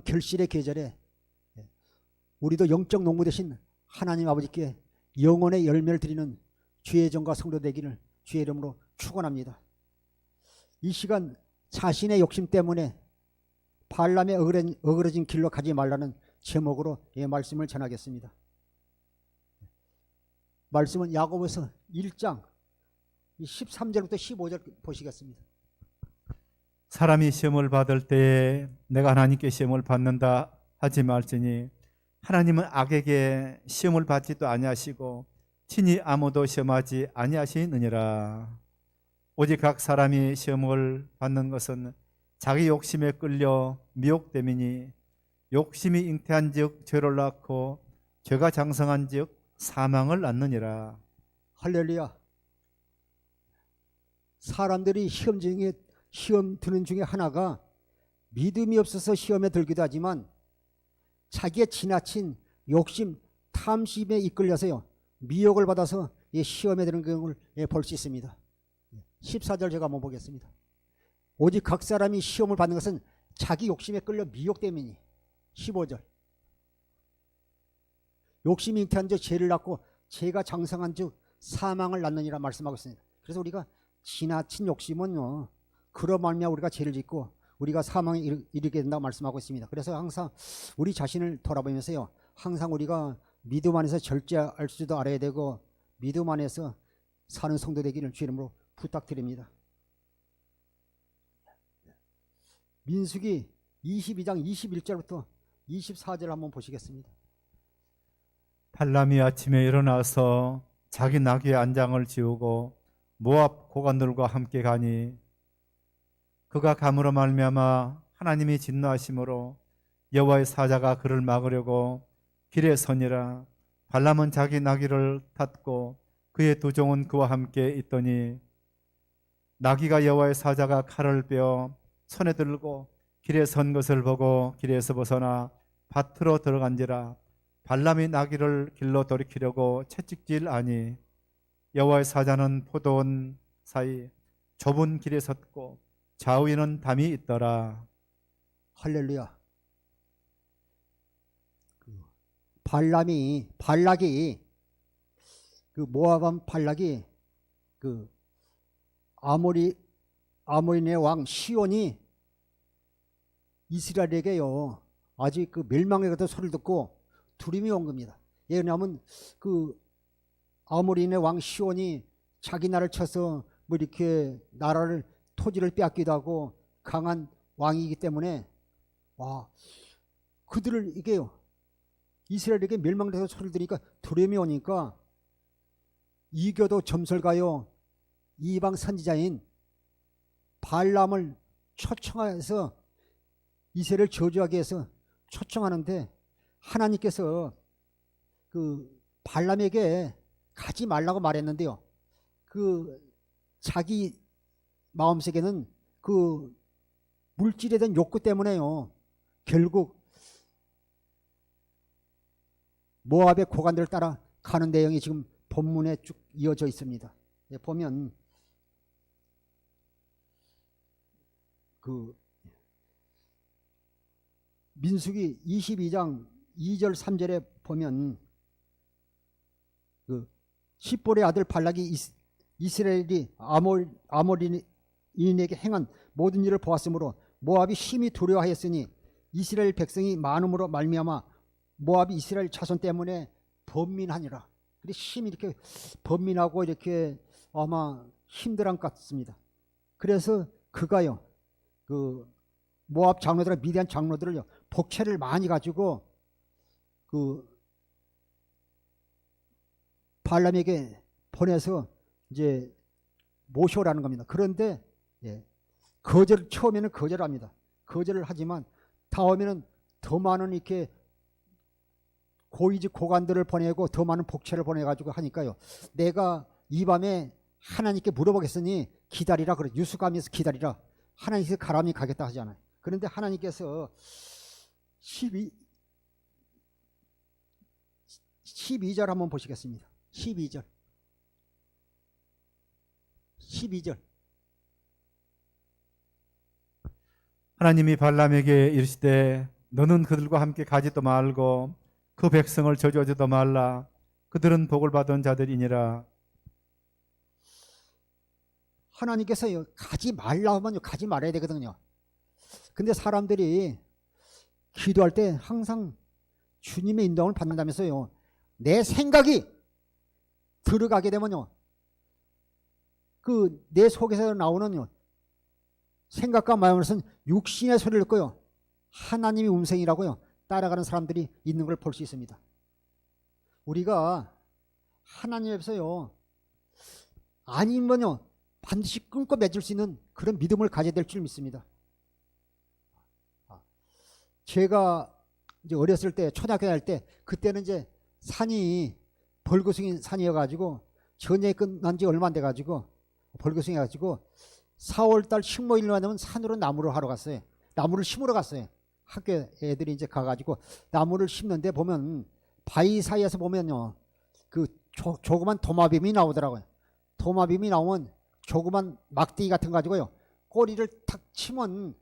결실의 계절에 우리도 영적 농부 되신 하나님 아버지께 영혼의 열매를 드리는 주의 종과 성도 되기를 주의 이름으로 축원합니다. 이 시간 자신의 욕심 때문에 발람의 어그러진 길로 가지 말라는 제목으로 말씀을 전하겠습니다. 말씀은 야고보서 1장 13절부터 15절 보시겠습니다. 사람이 시험을 받을 때에 내가 하나님께 시험을 받는다 하지 말지니 하나님은 악에게 시험을 받지도 아니하시고 친히 아무도 시험하지 아니하시느니라. 오직 각 사람이 시험을 받는 것은 자기 욕심에 끌려 미혹됨이니 욕심이 잉태한즉 죄를 낳고 죄가 장성한즉 사망을 낳느니라. 할렐루야. 사람들이 시험 드는 중에 하나가 믿음이 없어서 시험에 들기도 하지만 자기의 지나친 욕심, 탐심에 이끌려서요 미혹을 받아서 시험에 드는 경우를 볼 수 있습니다. 14절 제가 한번 보겠습니다. 오직 각 사람이 시험을 받는 것은 자기 욕심에 끌려 미혹됨이니. 15절 욕심이 잉태한 즉 죄를 낳고 죄가 장성한 즉 사망을 낳느니라 말씀하고 있습니다. 그래서 우리가 지나친 욕심은요 그로 말미암아 우리가 죄를 짓고 우리가 사망에 이르게 된다고 말씀하고 있습니다. 그래서 항상 우리 자신을 돌아보면서요 항상 우리가 믿음 안에서 절제할 줄도 알아야 되고 믿음 안에서 사는 성도 되기를 주의 이름으로 부탁드립니다. 민수기 22장 21절부터 24절 한번 보시겠습니다. 발람이 아침에 일어나서 자기 나귀의 안장을 지우고 모압 고관들과 함께 가니 그가 감으로 말미암아 하나님이 진노하심으로 여호와의 사자가 그를 막으려고 길에 서니라. 발람은 자기 나귀를 탔고 그의 두 종은 그와 함께 있더니 나귀가 여호와의 사자가 칼을 빼어 손에 들고 길에 선 것을 보고 길에서 벗어나 밭으로 들어간지라. 발람이 나귀를 길로 돌이키려고 채찍질 하니 여호와의 사자는 포도원 사이 좁은 길에 섰고 좌우에는 담이 있더라. 할렐루야. 발락이 그 모압 발락이 그 아모리네 왕 시온이 이스라엘에게요 아직 그 멸망에 가던 소리를 듣고 두림이 온 겁니다. 왜냐하면 그 아모리네 왕 시온이 자기 나라를 쳐서 뭐 이렇게 나라를 토지를 빼앗기도 하고 강한 왕이기 때문에 그들을 이게요 이스라엘에게 멸망돼서 소리를 들으니까 두려움이 오니까 이교도 점설가요 이방 선지자인 발람을 초청해서 이스라엘을 저주하게 해서 초청하는데 하나님께서 그 발람에게 가지 말라고 말했는데요 그 자기 마음속에는 그 물질에 대한 욕구 때문에요 결국 모압의 고관들을 따라 가는 내용이 지금 본문에 쭉 이어져 있습니다. 보면 그 민수기 22장 2절 3절에 보면 그 십볼의 아들 발락이 이스라엘이 아모리인에게 행한 모든 일을 보았으므로 모압이 심히 두려워하였으니 이스라엘 백성이 많음으로 말미암아 모압이 이스라엘 자손 때문에 번민하니라. 그래서 심히 이렇게 번민하고 이렇게 아마 힘들한 것 같습니다. 그래서 그가요 그 모압 장로들 미디안 장로들을요 복채를 많이 가지고 그 발람에게 보내서 이제 모셔오라는 겁니다. 그런데 처음에는 거절을 합니다. 거절을 하지만 다음에는 더 많은 이렇게 고위직 고관들을 보내고 더 많은 복채를 보내가지고 하니까요. 내가 이 밤에 하나님께 물어보겠으니 기다리라 그래. 유수감에서 기다리라. 하나님께서 가람이 가겠다 하잖아요. 그런데 하나님께서 12절 한번 보시겠습니다. 12절 하나님이 발람에게 이르시되 너는 그들과 함께 가지도 말고 그 백성을 저주하지도 말라. 그들은 복을 받은 자들이니라. 하나님께서 가지 말라 하면요, 가지 말아야 되거든요. 근데 사람들이 기도할 때 항상 주님의 인도함을 받는다면서요. 내 생각이 들어가게 되면요, 그 내 속에서 나오는 생각과 마음으로서는 육신의 소리를 듣고요, 하나님의 음성이라고요 따라가는 사람들이 있는 걸 볼 수 있습니다. 우리가 하나님 앞에서요, 아니면요 반드시 끊고 맺을 수 있는 그런 믿음을 가져야 될 줄 믿습니다. 제가 이제 어렸을 때, 초등학교 다닐 때, 그때는 이제 산이 벌거숭이 산이어가지고 전쟁이 끝난 지 얼마 안 돼가지고 벌거숭이 해가지고 4월달 식목일로 되면 산으로 나무를 하러 갔어요. 나무를 심으러 갔어요. 학교 애들이 이제 가가지고 나무를 심는데 보면 바위 사이에서 보면요, 그 조그만 도마뱀이 나오더라고요. 도마뱀이 나오면 조그만 막대기 같은 거 가지고요, 꼬리를 탁 치면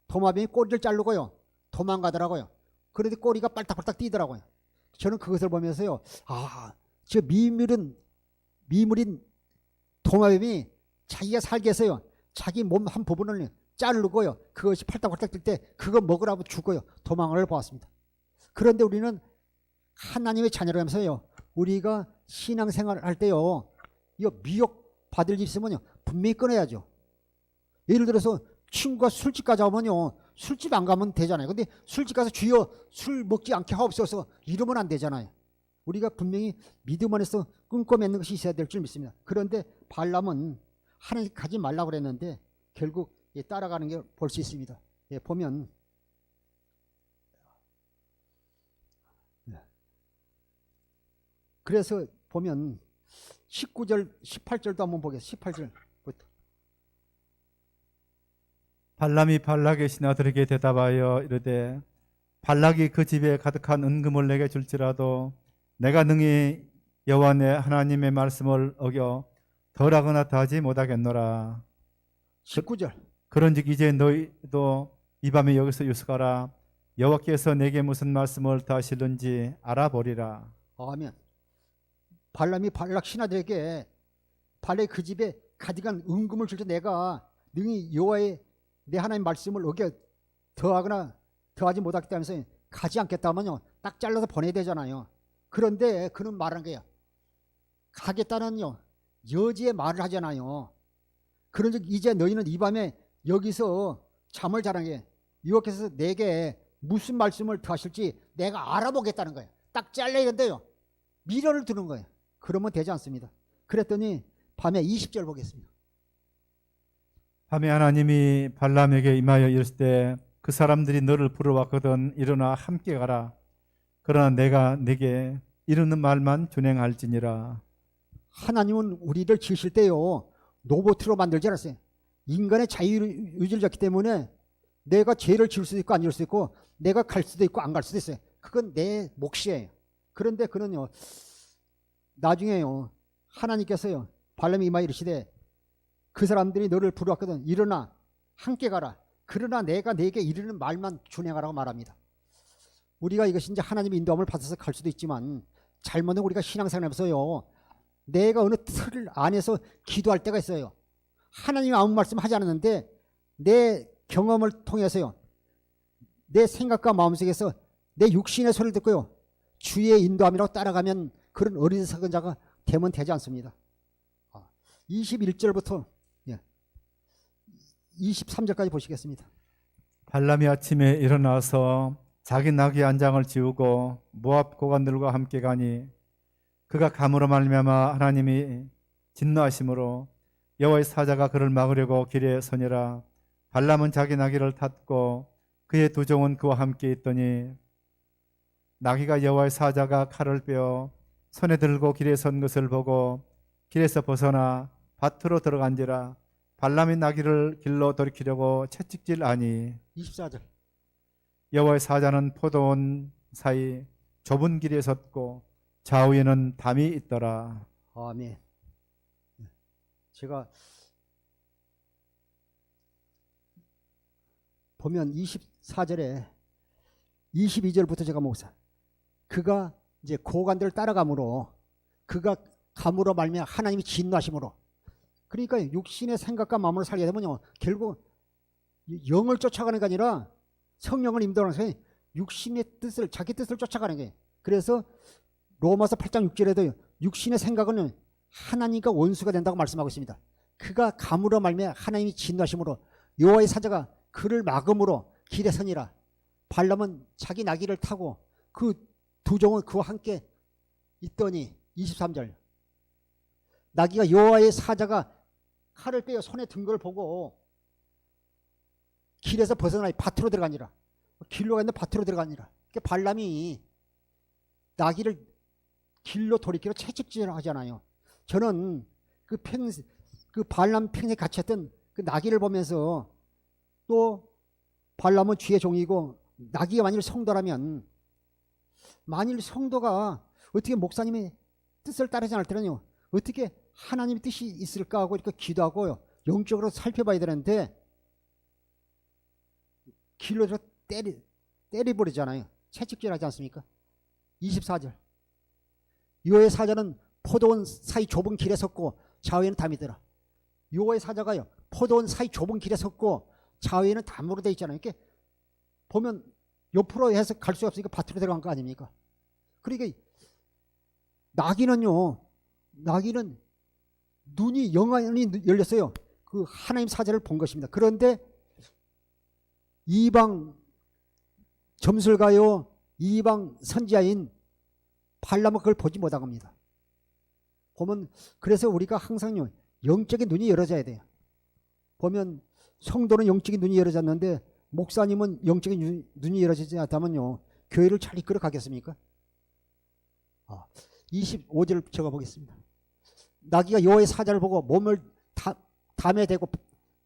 도마뱀이 꼬리를 자르고요 도망가더라고요. 그런데 꼬리가 빨딱빨딱 뛰더라고요. 저는 그것을 보면서요, 저 미물인 도마뱀이 자기가 살기 위해서요, 자기 몸 한 부분을 자르고요, 그것이 팔딱팔딱 뛸 때 그거 먹으라고 주고요 도망을 보았습니다. 그런데 우리는 하나님의 자녀로 하면서요, 우리가 신앙생활을 할 때요, 이거 미혹 받을 일 있으면요 분명히 끊어야죠. 예를 들어서 친구가 술집 가자 하면요, 술집 안 가면 되잖아요. 근데 술집 가서 주여 술 먹지 않게 하옵소서 이러면 안 되잖아요. 우리가 분명히 믿음 안에서 끊고 맺는 것이 있어야 될 줄 믿습니다. 그런데 발람은 하나님 가지 말라고 그랬는데 결국 따라가는 게 볼 수 있습니다. 보면 그래서 보면 19절 18절도 한번 보겠습니다. 18절부터. 발람이 발락의 신하들에게 대답하여 이르되 발락이 그 집에 가득한 은금을 내게 줄지라도 내가 능히 여호와 내 하나님의 말씀을 어겨 덜하거나 더하지 못하겠노라. 19절. 그런즉 이제 너희도 이 밤에 여기서 유숙하라. 여호와께서 내게 무슨 말씀을 더하실는지 알아보리라. 아멘. 발람이 발락 신하들에게 발락이 그 집에 가득한 은금을 줄 때 내가 능히 여호와의 내 하나님 말씀을 어겨 더하거나 더하지 못하겠다면서 가지 않겠다면요 딱 잘라서 보내야 되잖아요. 그런데 그는 말한 거예요. 가겠다는요 여지의 말을 하잖아요. 그런즉 이제 너희는 이 밤에 여기서 잠을 자라는 게 여호와께서 내게 무슨 말씀을 더하실지 내가 알아보겠다는 거예요. 딱 잘라야 된대요. 미련을 두는 거예요. 그러면 되지 않습니다. 그랬더니 밤에 20절 보겠습니다. 밤에 하나님이 발람에게 임하여 이르실 때 그 사람들이 너를 부르왔거든 일어나 함께 가라. 그러나 내가 내게 이르는 말만 준행할지니라. 하나님은 우리를 지으실 때요 로봇으로 만들지 않았어요. 인간의 자유의지를 줬기 때문에 내가 죄를 지을 수도 있고 안 지을 수도 있고 내가 갈 수도 있고 안 갈 수도 있어요. 그건 내 몫이에요. 그런데 그는요 나중에요 하나님께서요 발람이 임하여 이르시되 그 사람들이 너를 부르왔거든 일어나 함께 가라. 그러나 내가 내게 이르는 말만 준행하라고 말합니다. 우리가 이것이 이제 하나님의 인도함을 받아서 갈 수도 있지만 잘못은 우리가 신앙생활하면서요 내가 어느 틀 안에서 기도할 때가 있어요. 하나님이 아무 말씀 하지 않았는데 내 경험을 통해서요 내 생각과 마음속에서 내 육신의 소리를 듣고요 주의 인도함이라고 따라가면 그런 어리석은 자가 되면 되지 않습니다. 21절부터 23절까지 보시겠습니다. 발람이 아침에 일어나서 자기 나귀 안장을 지우고 모압 고관들과 함께 가니 그가 감으로 말미암아 하나님이 진노하심으로 여호와의 사자가 그를 막으려고 길에 서니라. 발람은 자기 나귀를 탔고 그의 두 종은 그와 함께 있더니 나귀가 여호와의 사자가 칼을 빼어 손에 들고 길에 선 것을 보고 길에서 벗어나 밭으로 들어간지라. 발람이 나귀를 길로 돌이키려고 채찍질하니 24절. 여호와의 사자는 포도원 사이 좁은 길에 섰고 좌우에는 담이 있더라. 아멘. 제가 보면 24절에 22절부터 제가 목사. 그가 이제 고관들을 따라감으로 그가 감으로 말미암아 하나님이 진노하심으로. 그러니까 육신의 생각과 마음으로 살게 되면요 결국 영을 쫓아가는 게 아니라 성령을 인도하면서 육신의 뜻을 자기 뜻을 쫓아가는 게. 그래서 로마서 8장 6절에도 육신의 생각은 하나님과 원수가 된다고 말씀하고 있습니다. 그가 감으로 말미암아 하나님이 진노하심으로 여호와의 사자가 그를 막음으로 길에 서니라. 발람은 자기 나귀를 타고 그 두 종은 그와 함께 있더니 23절 나귀가 여호와의 사자가 칼을 빼어 손에 든 걸 보고 길에서 벗어나 밭으로 들어가니라. 길로 갔는데 밭으로 들어가니라. 그러니까 발람이 나귀를 길로 돌이키로 채찍질을 하잖아요. 저는 그 발람 평생 같이 했던 그 나귀를 보면서 또 발람은 주의 종이고 나귀가 만일 성도라면 만일 성도가 어떻게 목사님의 뜻을 따르지 않을 때는요 어떻게 하나님의 뜻이 있을까 하고 이렇게 기도하고 영적으로 살펴봐야 되는데 길로 들어 때려버리잖아요. 채찍질 하지 않습니까? 24절 여호와의 사자는 포도원 사이 좁은 길에 섰고 좌우에는 담이더라. 여호와의 사자가요 포도원 사이 좁은 길에 섰고 좌우에는 담으로 돼 있잖아요. 이렇게 보면 옆으로 해서 갈 수 없으니까 밭으로 들어간 거 아닙니까? 그러니까 나귀는 눈이 영원히 열렸어요. 그 하나님 사자를 본 것입니다. 그런데 이방 점술가요 이방 선지자인 발람은 그걸 보지 못한 겁니다. 보면 그래서 우리가 항상요 영적인 눈이 열어져야 돼요. 보면 성도는 영적인 눈이 열어졌는데 목사님은 영적인 눈이 열어지지 않다면요 교회를 잘 이끌어 가겠습니까? 25절 적어보겠습니다. 나귀가 여호와의 사자를 보고 몸을 담에 대고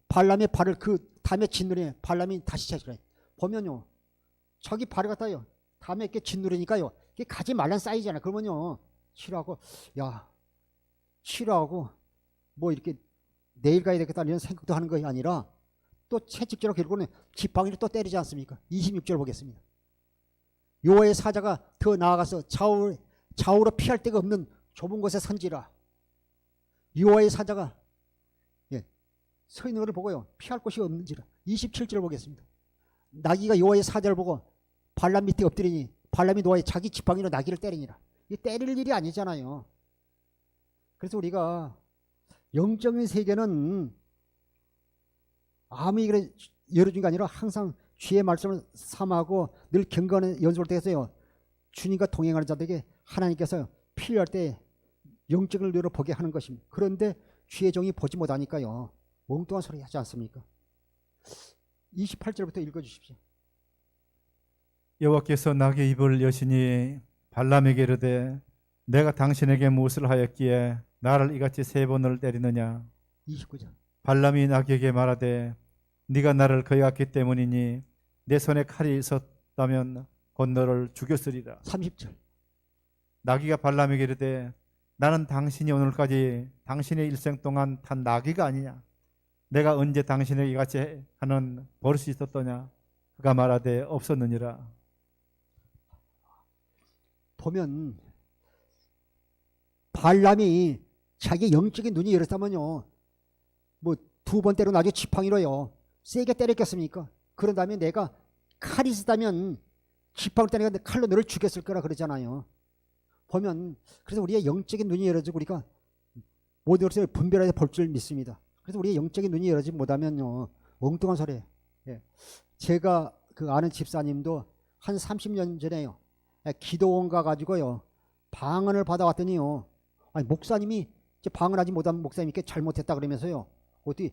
발람의 발을 그 담에 짓누르니 발람이 다시 차지라. 보면요 자기 발을 갖다요 담에 이렇게 짓누르니까요 이게 가지 말란 사이즈잖아요. 그러면요 싫어하고 뭐 이렇게 내일 가야 되겠다 이런 생각도 하는 것이 아니라 또 채찍질로 결국은 지팡이를 또 때리지 않습니까? 26절 보겠습니다. 여호와의 사자가 더 나아가서 좌우로 피할 데가 없는 좁은 곳에 선지라. 여호와의 사자가 서 있는 것을 보고요 피할 곳이 없는지라. 27절 보겠습니다. 나귀가 여호와의 사자를 보고 발람 밑에 엎드리니 발람이 노아에 자기 지팡이로 나귀를 때리니라. 이게 때릴 일이 아니잖아요. 그래서 우리가 영적인 세계는 아무리 그래 열어준 게 아니라 항상 주의 말씀을 삼하고 늘 경건의 연습을 통해서요 주님과 동행하는 자들에게 하나님께서 필요할 때 영적을 열어보게 하는 것입니다. 그런데 주의 종이 보지 못하니까요 엉뚱한 소리 하지 않습니까? 28절부터 읽어주십시오. 여호와께서 나귀의 입을 여시니 발람에게 이르되 내가 당신에게 무엇을 하였기에 나를 이같이 3번을 때리느냐. 29절 발람이 나귀에게 말하되 네가 나를 거역했기 때문이니 내 손에 칼이 있었다면 곧 너를 죽였으리라. 30절 나귀가 발람에게 이르되 나는 당신이 오늘까지 당신의 일생 동안 탄 나귀가 아니냐. 내가 언제 당신에게 이같이 하는 버릇이 있었더냐. 그가 말하되 없었느니라. 보면 발람이 자기 영적인 눈이 열었다면요 뭐 2번 때로 나중에 지팡이로요 세게 때렸겠습니까? 그런 다음에 내가 칼이 있었다면 지팡이 때리니까 칼로 너를 죽였을 거라 그러잖아요. 보면 그래서 우리의 영적인 눈이 열어지고 우리가 모든 것을 분별해서 볼 줄 믿습니다. 그래서 우리의 영적인 눈이 열어지지 못하면요 엉뚱한 소리예요. 제가 그 아는 집사님도 한 30년 전에요 기도원 가가지고요 방언을 받아왔더니요 아니 목사님이 방언하지 못한 목사님이 이렇게 잘못했다 그러면서요 어디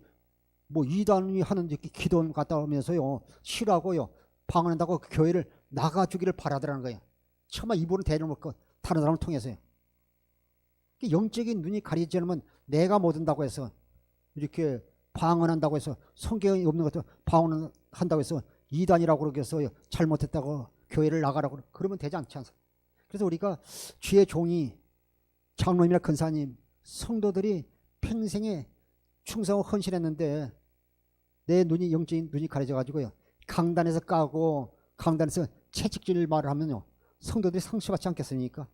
뭐 이단이 하는 기도원 갔다 오면서요 싫어하고요 방언한다고 그 교회를 나가주기를 바라더라는 거예요. 처마 이분을 데려놓고 다른 사람을 통해서요. 영적인 눈이 가리지 않으면 내가 못 온다고 해서 이렇게 방언한다고 해서 성경이 없는 것도 방언한다고 해서 이단이라고 그러겠어 잘못했다고 교회를 나가라고 그러면 되지 않지 않습니까? 그래서 우리가 주의 종이 장로님이나 권사님 성도들이 평생에 충성하고 헌신했는데 내 눈이 영적인 눈이 가려져 가지고요 강단에서 까고 강단에서 채찍질 말을 하면요 성도들이 상처받지 않겠습니까?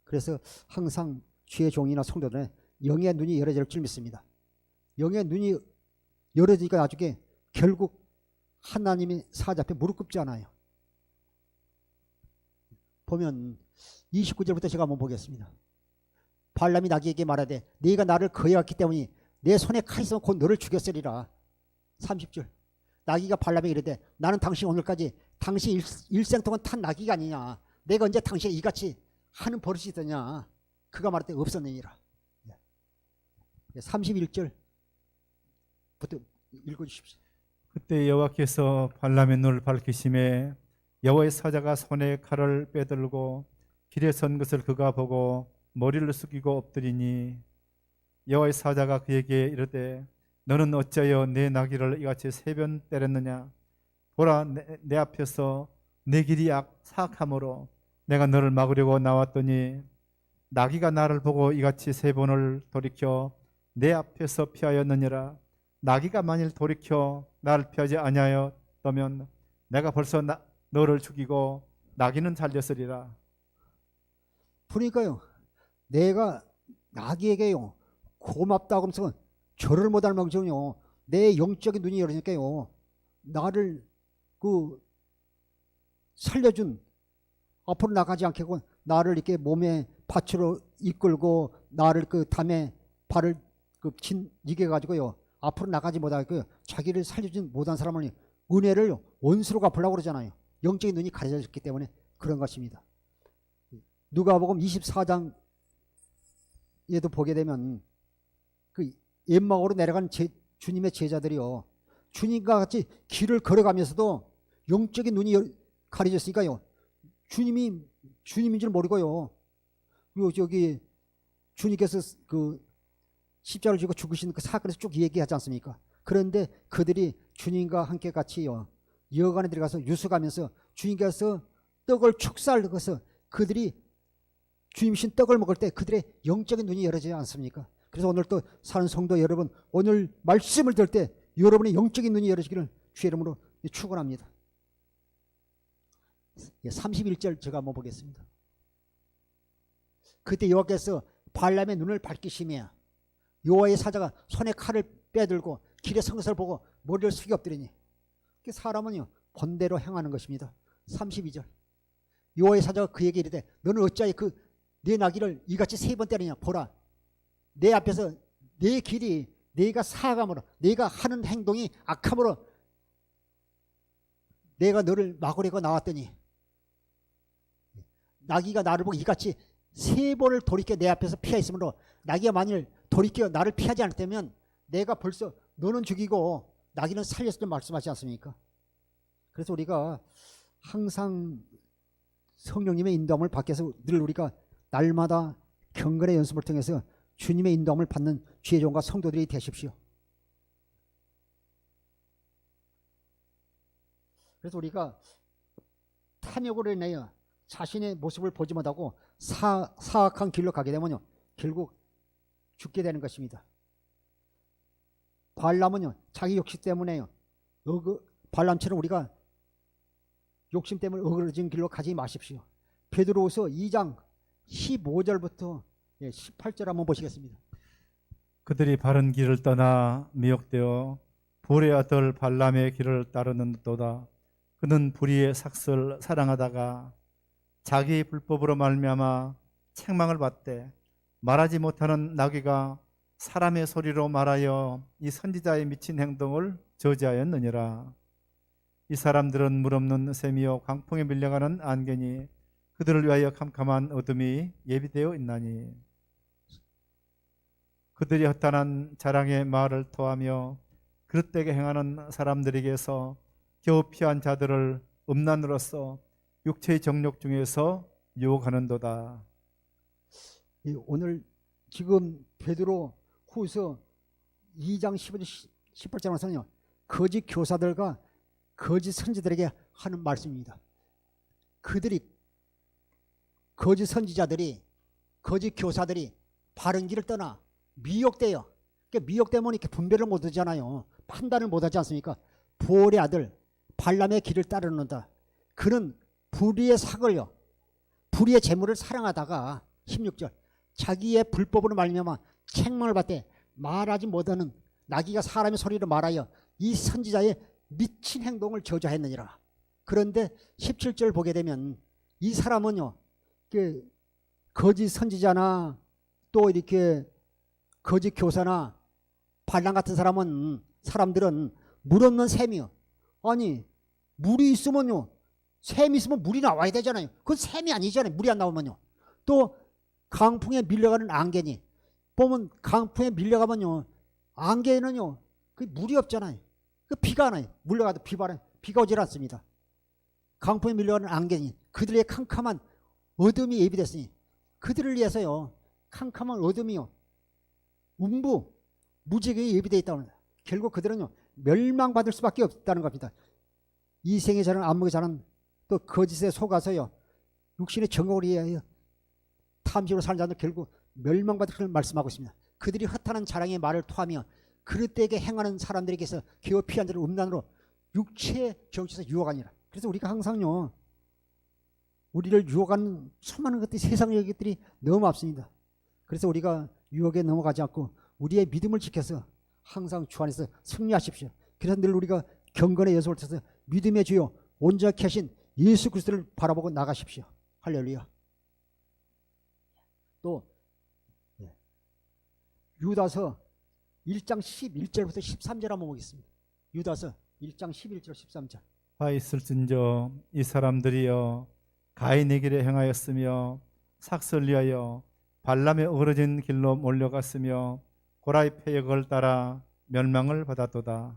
그래서 항상 주의 종이나 성도들은 영의 눈이 열어질 줄 믿습니다. 영의 눈이 열어지니까 나중에 결국 하나님이 사자 앞에 무릎 꿇지 않아요. 보면 29절부터 제가 한번 보겠습니다. 발람이 나귀에게 말하되 네가 나를 거역했기 때문에 내 손에 칼 있으면 곧 너를 죽였으리라. 30절 나귀가 발람에게 이르되 나는 당신 오늘까지 당신 일생 동안 탄 나귀가 아니냐. 내가 언제 당신이 이같이 하는 버릇이 있더냐. 그가 말할 때 없었느니라. 31절부터 읽어주십시오. 그때 여호와께서 발람의 눈을 밝히심에 여호와의 사자가 손에 칼을 빼들고 길에 선 것을 그가 보고 머리를 숙이고 엎드리니 여호와의 사자가 그에게 이르되 너는 어찌하여 내 나귀를 이같이 3번 때렸느냐. 보라 내 앞에서 내 길이 사악함으로 내가 너를 막으려고 나왔더니 나귀가 나를 보고 이같이 3번을 돌이켜 내 앞에서 피하였느니라. 나귀가 만일 돌이켜 나를 피하지 아니하였다면 내가 벌써 너를 죽이고 나귀는 살렸으리라. 보니까요 내가 나귀에게요 고맙다고 하면서 절을 못할 망정요 내 영적인 눈이 열리니까요 나를 살려준 앞으로 나가지 않게 하고 나를 이렇게 몸에 밭으로 이끌고 나를 담에 발을 이게 가지고요 앞으로 나가지 못하고 자기를 살려준 못한 사람을 은혜를 원수로 갚으려고 그러잖아요. 영적인 눈이 가려졌기 때문에 그런 것입니다. 누가복음 24장에도 보게 되면 엠마오로 내려간 주님의 제자들이요 주님과 같이 길을 걸어가면서도 영적인 눈이 가려졌으니까요 주님인 줄 모르고요 저기 주님께서 십자가를 지고 죽으신 그 사건에서 쭉 얘기하지 않습니까? 그런데 그들이 주님과 함께 같이 여관에 들어가서 유숙하면서 주님께서 떡을 축사하셔서 그들이 주님신 떡을 먹을 때 그들의 영적인 눈이 열어지지 않습니까? 그래서 오늘 또 사는 성도 여러분 오늘 말씀을 들을 때 여러분의 영적인 눈이 열어지기를 주의 이름으로 축원합니다. 31절 제가 한번 보겠습니다. 그때 여호와께서 발람의 눈을 밝히시며 여호와의 사자가 손에 칼을 빼들고 길에 선 것을 보고 머리를 숙여 엎드리니 사람은요 본대로 행하는 것입니다. 32절 여호와의 사자가 그에게 이르되 너는 어찌하여 내 나귀를 이같이 3번 때리냐. 보라 내 앞에서 내 길이 내가 사악함으로 내가 하는 행동이 악함으로 내가 너를 막으려고 나왔더니 나귀가 나를 보고 이같이 3번을 돌이켜 내 앞에서 피하 있으므로 나귀가 만일 돌이켜 나를 피하지 않았다면 내가 벌써 너는 죽이고 나귀는 살렸을 때 말씀하지 않습니까? 그래서 우리가 항상 성령님의 인도함을 받기 위해서 늘 우리가 날마다 경건의 연습을 통해서 주님의 인도함을 받는 주의 종과 성도들이 되십시오. 그래서 우리가 탐욕으로 인하여 자신의 모습을 보지 못하고 사악한 길로 가게 되면요 결국 죽게 되는 것입니다. 발람은요 자기 욕심 때문에요 발람처럼 우리가 욕심 때문에 어그러진 길로 가지 마십시오. 베드로후서 2장 15절부터 18절 한번 보시겠습니다. 그들이 바른 길을 떠나 미혹되어 볼의 아들 발람의 길을 따르는도다. 그는 불의의 삭슬 사랑하다가 자기 불법으로 말미암아 책망을 받되 말하지 못하는 나귀가 사람의 소리로 말하여 이 선지자의 미친 행동을 저지하였느니라. 이 사람들은 물없는 샘이요 광풍에 밀려가는 안개니 그들을 위하여 캄캄한 어둠이 예비되어 있나니 그들이 허탄한 자랑의 말을 토하며 그릇되게 행하는 사람들에게서 겨우 피한 자들을 음란으로서 육체의 정욕 중에서 유혹하는도다. 오늘 지금 베드로 후서 2장 18절 말씀은요 거짓 교사들과 거짓 선지들에게 하는 말씀입니다. 그들이 거짓 선지자들이 거짓 교사들이 바른 길을 떠나 미혹돼요. 그러니까 미혹되면 이렇게 분별을 못하잖아요. 판단을 못하지 않습니까? 부올의 아들 발람의 길을 따르는다. 그는 불의의 삭을요, 불의의 재물을 사랑하다가 16절 자기의 불법으로 말미암아 책망을 받되 말하지 못하는 나귀가 사람의 소리로 말하여 이 선지자의 미친 행동을 저주하였느니라. 그런데 17절 보게 되면 이 사람은요, 그 거짓 선지자나 또 이렇게 거짓 교사나 발람 같은 사람들은 물 없는 샘이요. 아니 물이 있으면요, 샘이 있으면 물이 나와야 되잖아요. 그건 샘이 아니잖아요. 물이 안 나오면요. 또 강풍에 밀려가는 안개니 보면 강풍에 밀려가면요, 안개는요 그 물이 없잖아요. 그 비가 안 와요. 물려가도 비가 오질 않습니다. 강풍에 밀려가는 안개니 그들의 캄캄한 어둠이 예비됐으니 그들을 위해서요 캄캄한 어둠이요 무지개에 예비되어 있다고 합니다. 결국 그들은요 멸망받을 수밖에 없다는 겁니다. 이생의 자는 안목의 자는 또 거짓에 속아서요 육신의 정욕을 위하여 탐심으로 사는 자는 결국 멸망받을 것을 말씀하고 있습니다. 그들이 허탄한 자랑의 말을 토하며 그릇되게 행하는 사람들에게서 기어 피한 자를 음란으로 육체의 정치에서 유혹하니라. 그래서 우리가 항상요 우리를 유혹하는 수많은 것들이, 세상의 것들이 너무 많습니다. 그래서 우리가 유혹에 넘어가지 않고 우리의 믿음을 지켜서 항상 주 안에서 승리하십시오. 그래서 늘 우리가 경건의 여섯을 쳐서 믿음의 주요 온전케 하신 예수 그리스도를 바라보고 나가십시오. 할렐루야. 또 유다서 1장 11절부터 13절 한번 보겠습니다. 유다서 1장 11절 13절. 화 있을진저 이 사람들이여 가인의 길에 행하였으며 삭설 위하여 발람의 어그러진 길로 몰려갔으며 고라의 패역을 따라 멸망을 받았도다.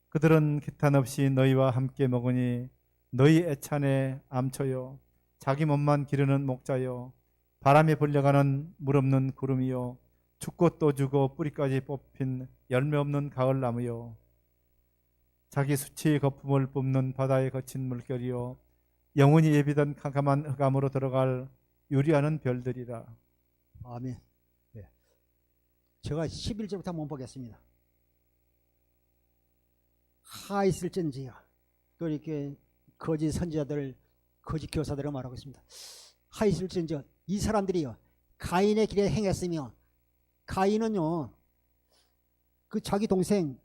그들은 기탄 없이 너희와 함께 먹으니 너희 애찬에 암초요 자기 몸만 기르는 목자요 바람에 불려가는 물 없는 구름이요 죽고 또 죽어 뿌리까지 뽑힌 열매 없는 가을나무요 자기 수치의 거품을 뿜는 바다에 거친 물결이요 영원히 예비된 캄캄한 흑암으로 들어갈 유리하는 별들이라. 아멘. 네. 제가 11절부터 한번 보겠습니다. 하 있을진지요. 또 이렇게 거짓 선지자들, 거짓 교사들을 말하고 있습니다. 하 있을진지요. 이 사람들이요 가인의 길에 행했으며, 가인은요 그 자기 동생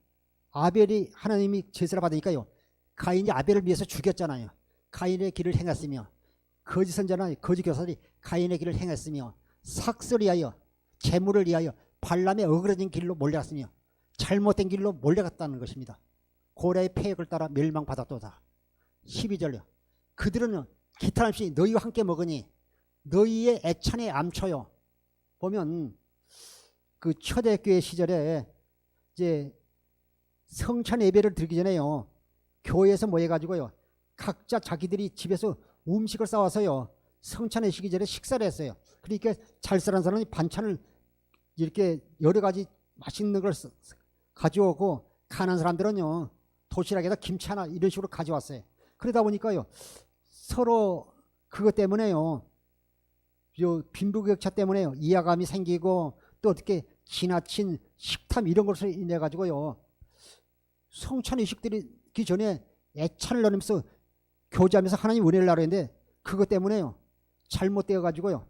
아벨이 하나님이 제사를 받으니까요 가인이 아벨을 위해서 죽였잖아요. 가인의 길을 행했으며, 거짓 선자나 거짓 교사들이 가인의 길을 행했으며 삭설을 위하여 재물을 위하여 발람의 어그러진 길로 몰려갔으며 잘못된 길로 몰려갔다는 것입니다. 고라의 패역을 따라 멸망받았도다. 12절요. 그들은 기탄 없이 너희와 함께 먹으니 너희의 애찬의 암초요. 보면 그 초대교회 시절에 이제 성찬 예배를 드리기 전에요 교회에서 모여가지고요 각자 자기들이 집에서 음식을 싸와서요 성찬 예식이 전에 식사를 했어요. 그러니까 잘 사는 사람이 반찬을 이렇게 여러 가지 맛있는 걸 가져오고, 가난한 사람들은요 도시락에다 김치 하나 이런 식으로 가져왔어요. 그러다 보니까요 서로 그것 때문에요 빈부격차 때문에요 이해감이 생기고, 또 어떻게 지나친 식탐 이런 것으로 인해 가지고요 성찬 의식들이 전에 애찬을 나누면서 교제하면서 하나님 은혜를 나누는데, 그것 때문에요 잘못되어 가지고요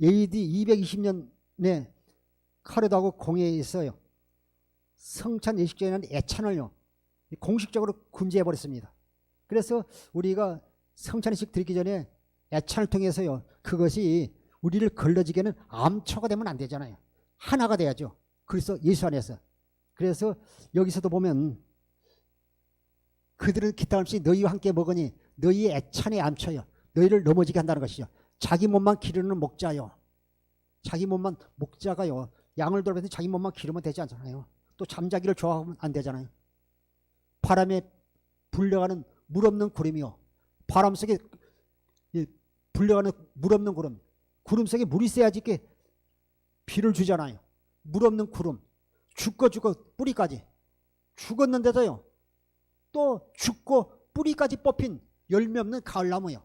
AD 220년에 카르다고 공회에 있어요 성찬 예식전에는 애찬을요 공식적으로 금지해 버렸습니다. 그래서 우리가 성찬 예식 드리기 전에 애찬을 통해서요 그것이 우리를 걸러지게는 암초가 되면 안 되잖아요. 하나가 돼야죠. 그래서 예수 안에서. 그래서 여기서도 보면 그들은 기탄 없이 너희와 함께 먹으니 너희의 애찬의 암초요 너희를 넘어지게 한다는 것이죠. 자기 몸만 기르는 목자요. 자기 몸만, 목자가요 양을 돌보면서 자기 몸만 기르면 되지 않잖아요. 또 잠자기를 좋아하면 안 되잖아요. 바람에 불려가는 물 없는 구름이요 바람 속에 불려가는 물 없는 구름, 구름 속에 물이 있어야지 이렇게 비를 주잖아요. 물 없는 구름, 죽고 뿌리까지 죽었는데도요 또 죽고 뿌리까지 뽑힌 열매 없는 가을나무요.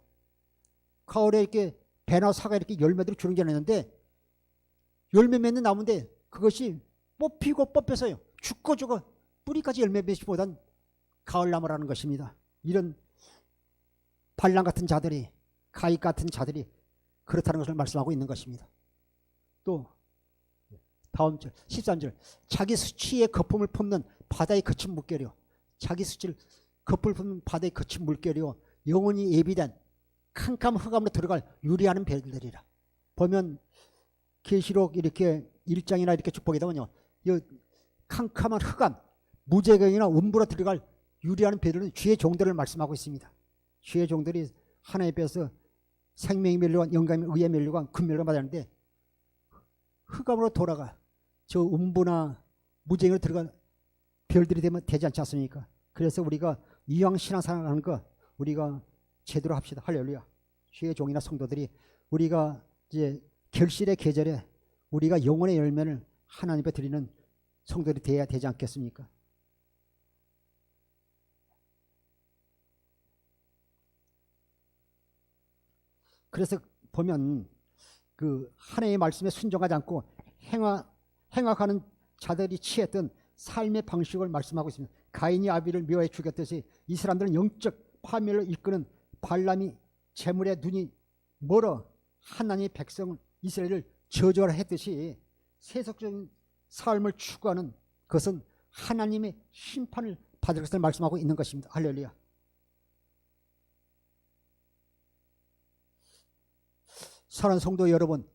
가을에 이렇게 배나 사과 이렇게 열매들이 주는 게 아니는데 열매 맺는 나무인데 그것이 뽑히고 뽑혀서요 죽고 뿌리까지 열매 맺기보단 가을나무라는 것입니다. 이런 발람 같은 자들이, 가익 같은 자들이 그렇다는 것을 말씀하고 있는 것입니다. 또 다음 절 13절, 자기 수치의 거품을 품는 바다의 거친 물결이요. 자기 수치를 거품을 품는 바다의 거친 물결이요, 영원히 예비된 캄캄한 흑암으로 들어갈 유리하는 별들이라. 보면 계시록 이렇게 1장이나 이렇게 쭉 보게 되면요, 이 캄캄한 흑암, 무제경이나 음부로 들어갈 유리하는 별들은 주의 종들을 말씀하고 있습니다. 주의 종들이 하나님 앞에서 생명의 멸류관, 영감의 의의 멸류관, 금멸을 받았는데 흑암으로 돌아가 저 음부나 무제경으로 들어간 별들이 되지 않지 않습니까? 그래서 우리가 이왕 신앙생활하는 거 우리가 제대로 합시다. 할렐루야. 주의 종이나 성도들이 우리가 이제 결실의 계절에 우리가 영혼의 열매를 하나님 앞에 드리는 성도들이 되어야 되지 않겠습니까? 그래서 보면 그 하나님의 말씀에 순종하지 않고 행악하는 자들이 취했던 삶의 방식을 말씀하고 있습니다. 가인이 아비를 묘해 죽였듯이 이 사람들은 영적 파멸을 이끄는 발람이 재물에 눈이 멀어 하나님의 백성 이스라엘을 저주하라 했듯이 세속적인 삶을 추구하는 것은 하나님의 심판을 받을 것을 말씀하고 있는 것입니다. 할렐루야. 사랑하는 성도 여러분,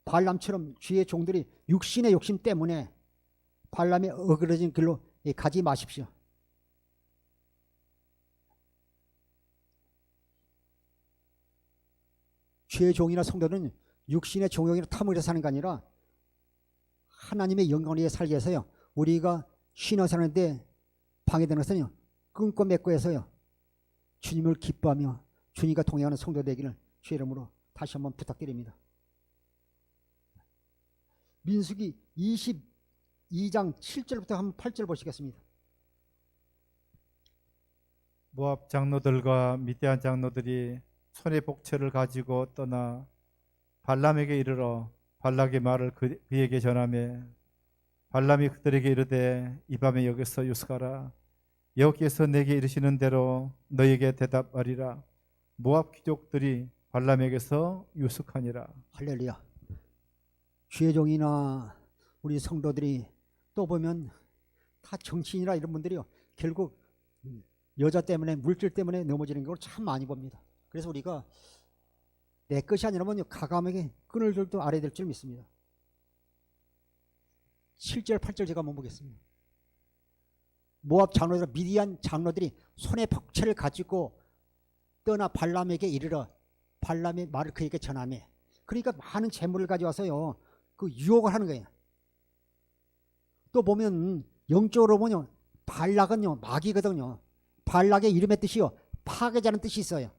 발람처럼 주의 종들이 육신의 욕심 때문에 발람의 어그러진 길로 가지 마십시오. 주의 종이나 성도는 육신의 종욕이나 탐을 위해 사는 게 아니라 하나님의 영광을 위해 살기 위해서요, 우리가 신앙생활하는데 방해되는 것은요, 끊고 맺고 해서요, 주님을 기뻐하며 주님과 동행하는 성도 되기를 주의 이름으로 다시 한번 부탁드립니다. 민수기 22장 7절부터 한번 8절 보시겠습니다. 모압 장로들과 미디안 장로들이 손에 복채를 가지고 떠나 발람에게 이르러 발락의 말을 그에게 전하며 발람이 그들에게 이르되 이 밤에 여기서 유숙하라. 여호와께서 내게 이르시는 대로 너에게 대답하리라. 모압 귀족들이 발람에게서 유숙하니라. 할렐루야. 주의 종이나 우리 성도들이 또 보면 다 정치인이나 이런 분들이요, 결국 여자 때문에, 물질 때문에 넘어지는 경우를 참 많이 봅니다. 그래서 우리가 내 것이 아니라면 가감하게 끈을 들도 알아야 될 줄 믿습니다. 7절 8절 제가 한번 보겠습니다. 모압 장로들, 미디안 장로들이 손에 벅채를 가지고 떠나 발람에게 이르러 발람의 말을 그에게 전하며, 그러니까 많은 재물을 가져와서요, 그 유혹을 하는 거예요. 또 보면 영적으로 보면 발락은요, 마귀거든요. 발락의 이름의 뜻이요, 파괴자는 뜻이 있어요.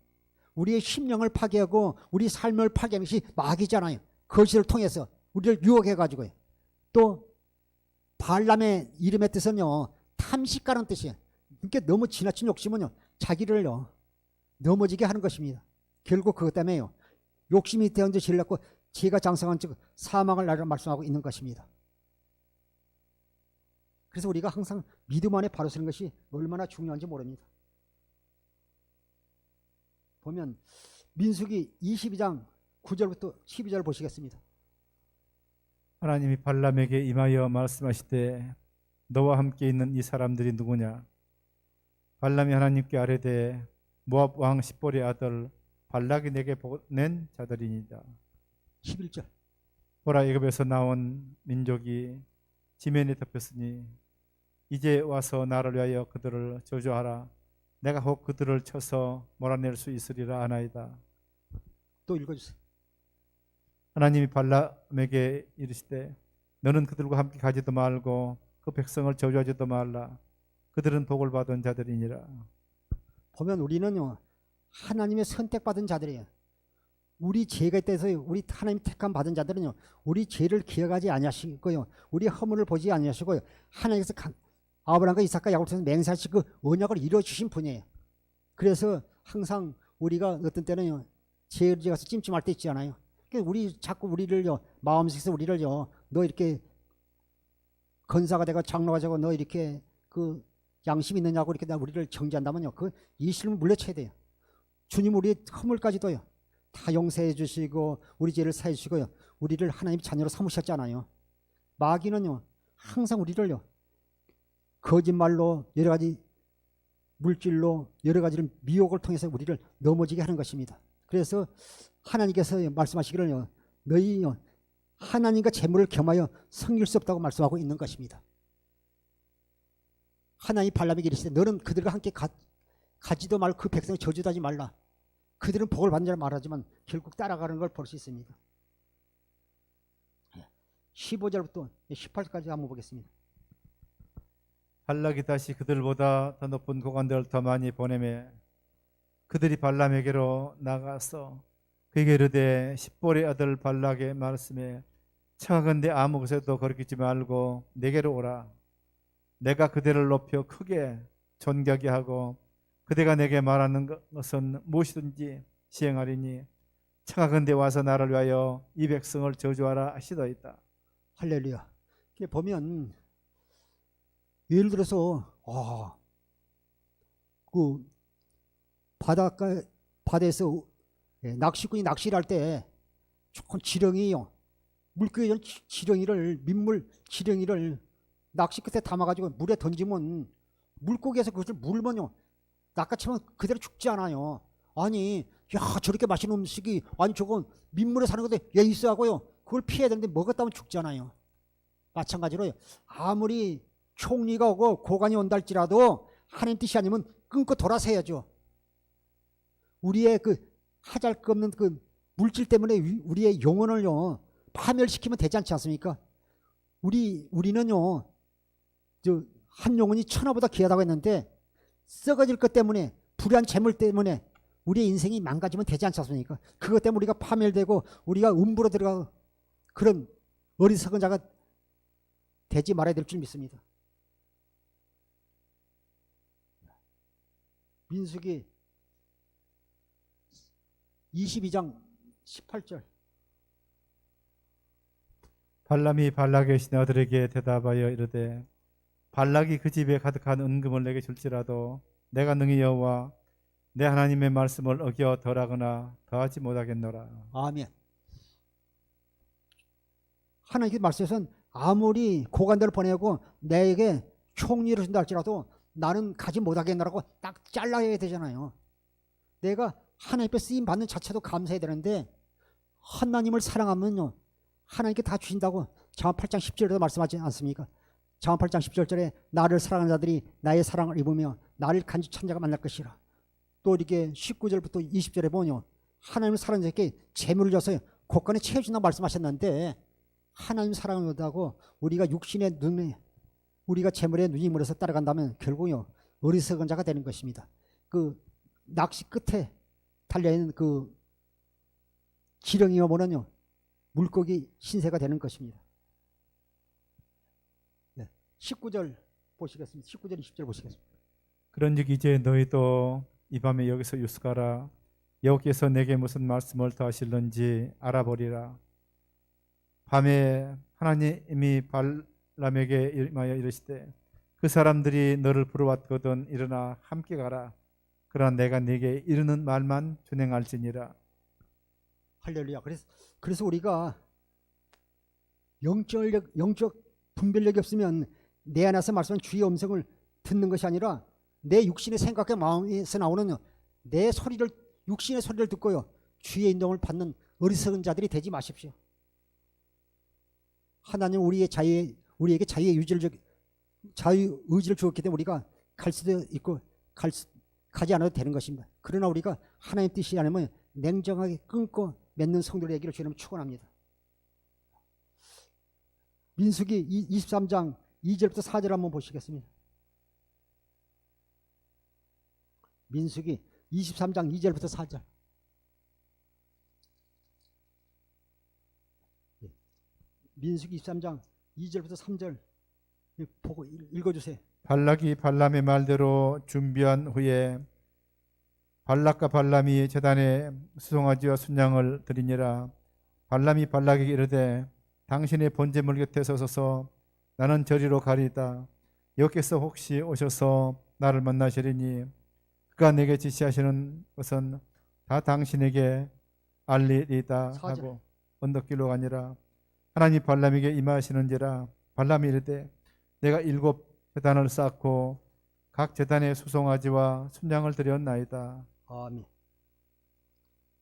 우리의 심령을 파괴하고 우리 삶을 파괴하는 것이 마귀잖아요. 거짓을 통해서 우리를 유혹해가지고요. 또 발람의 이름의 뜻은요, 탐식가라는 뜻이에요. 그러니까 너무 지나친 욕심은요, 자기를요 넘어지게 하는 것입니다. 결국 그것 때문에요, 욕심이 되어서 질렸고 죄가 장성한 즉 사망을 나리라 말씀하고 있는 것입니다. 그래서 우리가 항상 믿음 안에 바로 서는 것이 얼마나 중요한지 모릅니다. 보면 민수기 22장 9절부터 12절 보시겠습니다. 하나님이 발람에게 임하여 말씀하시되 너와 함께 있는 이 사람들이 누구냐? 발람이 하나님께 아뢰되 모압 왕 십볼의 아들 발락이 내게 보낸 자들이니이다. 11절. 보라, 애굽에서 나온 민족이 지면에 덮였으니 이제 와서 나를 위하여 그들을 저주하라. 내가 혹 그들을 쳐서 몰아낼 수 있으리라 하나이다. 또 읽어주세요. 하나님이 발람에게 이르시되 너는 그들과 함께 가지도 말고 그 백성을 저주하지도 말라. 그들은 복을 받은 자들이니라. 보면 우리는요, 하나님의 선택받은 자들이에요. 우리 죄가 있다해서 우리 하나님 택함 받은 자들은요, 우리 죄를 기억하지 아니하시고요, 우리 허물을 보지 아니하시고요, 하나님께서 아브라함과 이삭과 야곱을 통해서 맹세하신 그 언약을 이루어주신 분이에요. 그래서 항상 우리가 어떤 때는요, 죄를 가서 찜찜할 때 있지 않아요. 우리 자꾸 우리를요, 마음속에서 우리를요, 너 이렇게 건사가 되고 장로가 되고 너 이렇게 그 양심 있느냐고 이렇게 우리를 정죄한다면요, 그 이실을 물려쳐야 돼요. 주님 우리 허물까지도요 다 용서해 주시고 우리 죄를 사해 주시고요, 우리를 하나님 자녀로 삼으셨잖아요. 마귀는요 항상 우리를요 거짓말로, 여러 가지 물질로, 여러 가지를 미혹을 통해서 우리를 넘어지게 하는 것입니다. 그래서 하나님께서 말씀하시기를요, 너희 하나님과 재물을 겸하여 섬길 수 없다고 말씀하고 있는 것입니다. 하나님 발람에게 이르시되 너는 그들과 함께 가지도 말고 그 백성을 저주하지 말라. 그들은 복을 받는 줄 말하지만 결국 따라가는 걸 볼 수 있습니다. 15절부터 18절까지 한번 보겠습니다. 발락이 다시 그들보다 더 높은 고관들을 더 많이 보내매 그들이 발람에게로 나가서 그에게 이르되 십볼의 아들 발락의 말씀에 청하건대 아무 곳에도 거리끼지 말고 내게로 오라. 내가 그대를 높여 크게 존귀하게 하고 그대가 내게 말하는 것은 무엇이든지 시행하리니 청하건대 와서 나를 위하여 이 백성을 저주하라 하시더이다. 할렐루야. 이렇게 보면 예를 들어서 그 바다에서 낚시꾼이 낚시를 할 때 조금 지렁이요, 물고기 지렁이를, 민물 지렁이를 낚시 끝에 담아가지고 물에 던지면 물고기에서 그것을 물면요 낚아채면 그대로 죽지 않아요. 아니, 야 저렇게 맛있는 음식이, 아니 저건 민물에 사는 건데 왜 있어 하고요 그걸 피해야 되는데 먹었다면 죽잖아요. 마찬가지로 아무리 총리가 오고 고관이 온다 할지라도 하나님 뜻이 아니면 끊고 돌아서야죠. 우리의 그 하잘것없는 그 물질 때문에 우리의 영혼을요 파멸시키면 되지 않지 않습니까? 우리는요 한 영혼이 천하보다 귀하다고 했는데 썩어질 것 때문에, 불의한 재물 때문에 우리의 인생이 망가지면 되지 않지 않습니까? 그것 때문에 우리가 파멸되고 우리가 음부로 들어가고 그런 어리석은 자가 되지 말아야 될 줄 믿습니다. 민수기 22장 18절. 발람이 발락의 신하들에게 대답하여 이르되 발락이 그 집에 가득한 은금을 내게 줄지라도 내가 능히 여호와 내 하나님의 말씀을 어겨 덜하거나 더하지 못하겠노라. 아멘. 하나님의 말씀에서는 아무리 고관대를 보내고 내게 총리를 준다 할지라도 나는 가지 못하겠노라고 딱 잘라야 되잖아요. 내가 하나님께 쓰임 받는 자체도 감사해야 되는데 하나님을 사랑하면요 하나님께 다 주신다고 잠언 8장 10절에도 말씀하지 않습니까? 잠언 8장 10절에 나를 사랑하는 자들이 나의 사랑을 입으며 나를 간직히 찾는 자가 만날 것이라. 또 이렇게 19절부터 20절에 보면요 하나님을 사랑하는 자에게 재물을 줘서 곳간에 채워준다고 말씀하셨는데, 하나님 사랑을 못하고 우리가 육신의 눈에, 우리가 재물의 눈이 멀어서 따라간다면 결국요 어리석은 자가 되는 것입니다. 그 낚시 끝에 달려있는 그 지렁이와 모는요 물고기 신세가 되는 것입니다. 19절 보시겠습니다. 19절 20절 보시겠습니다. 그런즉 이제 너희도 이 밤에 여기서 유숙하라. 여호와께서 내게 무슨 말씀을 더 하실는지 알아보리라. 밤에 하나님이 발람에게 임하여 이르시되 그 사람들이 너를 부러웠거든 일어나 함께 가라. 그러나 내가 네게 이르는 말만 준행할지니라. 할렐루야. 그래서 우리가 영적 분별력이 없으면 내 안에서 말씀하는 주의 음성을 듣는 것이 아니라 내 육신의 생각과 마음에서 나오는 내 소리를, 육신의 소리를 듣고요 주의 인도를 받는 어리석은 자들이 되지 마십시오. 하나님 우리에게 자유 의지를 주었기 때문에 우리가 갈 수도 있고 가지 않아도 되는 것입니다. 그러나 우리가 하나님 뜻이 아니면 냉정하게 끊고 맺는 성도를 되기를 주님 축원합니다. 민수기 23장 2절부터 4절 한번 보시겠습니다. 민수기 23장 2절부터 4절. 민수기 23장 2절부터 3절 보고 읽어주세요. 발락이 발람의 말대로 준비한 후에 발락과 발람이 제단에 수송아지와 순양을 드리니라. 발람이 발락에게 이르되 당신의 번제물 곁에 서소서 나는 저리로 가리이다. 여호와께서 혹시 오셔서 나를 만나시리니 그가 내게 지시하시는 것은 다 당신에게 알리리다 사절. 하고 언덕길로 가니라. 하나님 발람에게 임하시는지라. 발람이 이르되 내가 7 제단을 쌓고 각 제단에 수송아지와 순양을 드렸나이다. 아멘.